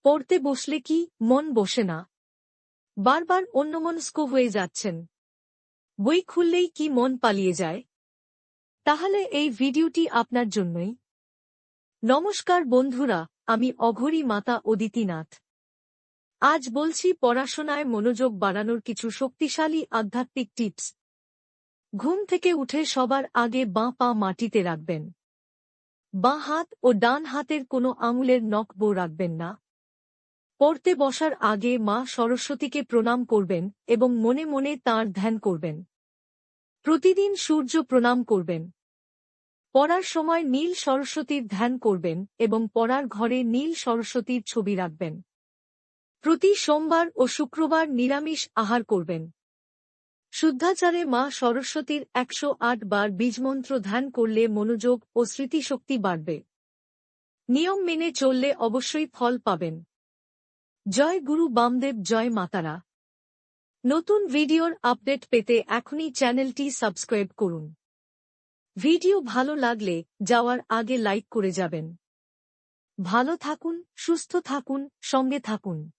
পড়তে বসলে কি মন বসে না? বারবার অন্যমনস্ক হয়ে যাচ্ছেন? বই খুললেই কি মন পালিয়ে যায়? তাহলে এই ভিডিওটি আপনার জন্যই। নমস্কার বন্ধুরা, আমি অঘোরী মাতা অদিতিনাথ। আজ বলছি পড়াশোনায় মনোযোগ বাড়ানোর কিছু শক্তিশালী আধ্যাত্মিক টিপস। ঘুম থেকে উঠে সবার আগে বাঁ পা মাটিতে রাখবেন। বাঁ হাত ও ডান হাতের কোনো আঙুলের নখ রাখবেন না। পড়তে বসার আগে মা সরস্বতীকে প্রণাম করবেন এবং মনে মনে তাঁর ধ্যান করবেন। প্রতিদিন সূর্য প্রণাম করবেন। পড়ার সময় নীল সরস্বতীর ধ্যান করবেন এবং পড়ার ঘরে নীল সরস্বতীর ছবি রাখবেন। প্রতি সোমবার ও শুক্রবার নিরামিষ আহার করবেন। শুদ্ধাচারে মা সরস্বতীর 108 বার বীজমন্ত্র ধ্যান করলে মনোযোগ ও স্মৃতিশক্তি বাড়বে। নিয়ম মেনে চললে অবশ্যই ফল পাবেন। জয় গুরু বামদেব, জয় মাতারা। নতুন ভিডিওর আপডেট পেতে এখনই চ্যানেলটি সাবস্ক্রাইব করুন। ভিডিও ভালো লাগলে যাওয়ার আগে লাইক করে যাবেন। ভালো থাকুন, সুস্থ থাকুন, সঙ্গে থাকুন।